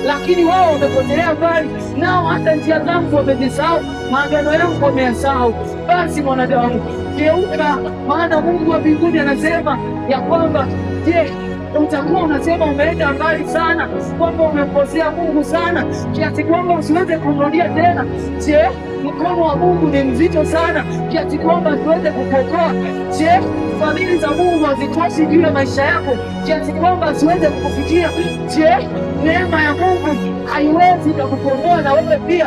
lakini wao wamepotelea mbali, nao hata njia zangu wamezisahau, maagano yangu wameyasahau. Basi mwanadamu, geuka, maana Mungu wa mbinguni anasema ya kwamba je, utakuwa unasema umeenda mbali sana, kwamba umekosea Mungu sana kiasi kwamba usiweze kumrudia tena? Je, mkono wa Mungu ni mzito sana kiasi kwamba asiweze kukuokoa? Je, fadhili za Mungu hazitoshi juu ya maisha yako kiasi kwamba asiweze kukufikia? Je, neema ya Mungu haiwezi kukukomboa na wewe pia?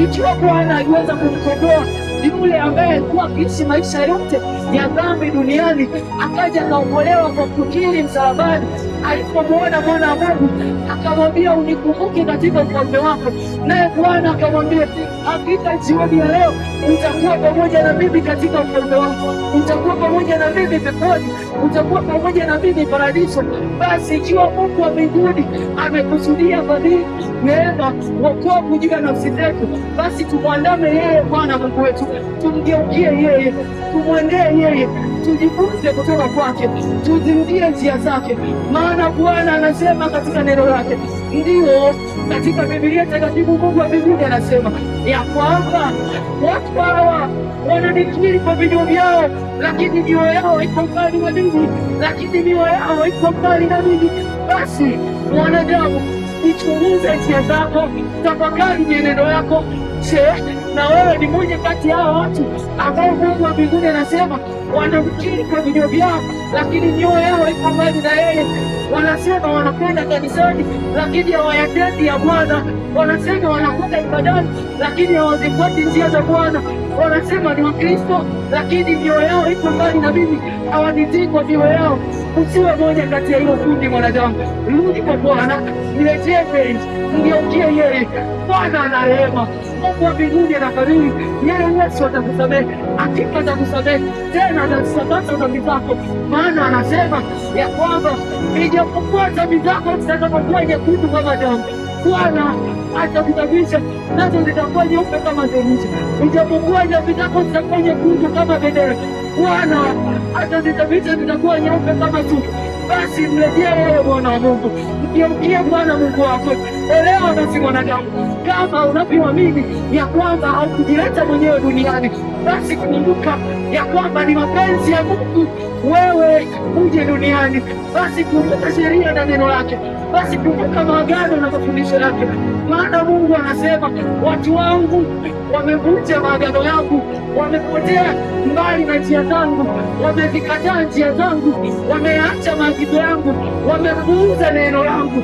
Ikiwa Bwana aliweza kumkomboa yule ambaye alikuwa akiishi maisha yote ya dhambi duniani, akaja akaokolewa kwa kukiri msalabani, alipomwona mwana wa Mungu akamwambia, unikumbuke katika ufalme wako. Naye Bwana akamwambia, hakika jioni ya leo utakuwa pamoja na mimi katika ufalme wako, utakuwa pamoja na mimi peponi, utakuwa pamoja na mimi paradiso. Basi ikiwa Mungu wa mbinguni amekusudia fadhili, neema, wokovu juu ya nafsi zetu, basi tumwandame yeye Bwana Mungu wetu, tumgeukie yeye, tumwendee yeye, tujifunze kutoka kwake, tuzirudie njia zake. Maana Bwana anasema katika neno lake, ndio katika Biblia takatifu, Mungu wa mbinguni anasema ya kwamba watu hawa wananikiri kwa vinywa vyao, lakini mioyo yao iko mbali na mimi, Basi mwanadamu, ichunguze njia zako, tafakari mienendo yako. Je, na wewe ni mmoja kati ya hao watu ambao Mungu wa mbinguni anasema wanamkiri kwa vinywa vyao, lakini mioyo yao iko mbali na yeye? Wanasema wanakwenda kanisani, lakini hawayatendi ya Bwana. Wanasema wanakwenda ibadani, lakini hawazifuati njia za Bwana. Wanasema ni Wakristo, lakini mioyo yao iko mbali na mimi, hawanitii kwa mioyo yao. Usiwe moja kati ya hilo kundi, mwanadamu. Rudi kwa Bwana, nirejee mbele, mgeukie yeye. Bwana ana rehema, Mungu wa mbinguni anafariji. Yeye Yesu atakusamehe, hakika atakusamehe, tena atakusakata dhambi zako. Maana anasema ya kwamba ijapokuwa dhambi zako zitakapokuwa nyekundu kama damu, Bwana atakusafisha, nazo zitakuwa nyeupe kama theluji. Ijapokuwa dhambi zako zitakuwa nyekundu kama bendera, Bwana atazisafisha, zitakuwa nyeupe kama sufu. Basi mrejee wewe mwana wa Mungu, mgeukie Bwana Mungu wako. Elewa basi mwanadamu, kama unavyoamini ya kwamba haukujileta mwenyewe duniani, basi kumbuka ya kwamba ni mapenzi ya Mungu wewe uje duniani. Basi kumbuka sheria na neno lake, basi kumbuka maagano na mafundisho yake. Maana Mungu anasema, watu wangu wamevunja maagano yangu, wamepotea mbali na njia zangu, wamezikataa njia zangu, wameacha maagizo yangu, wamepuuza neno langu.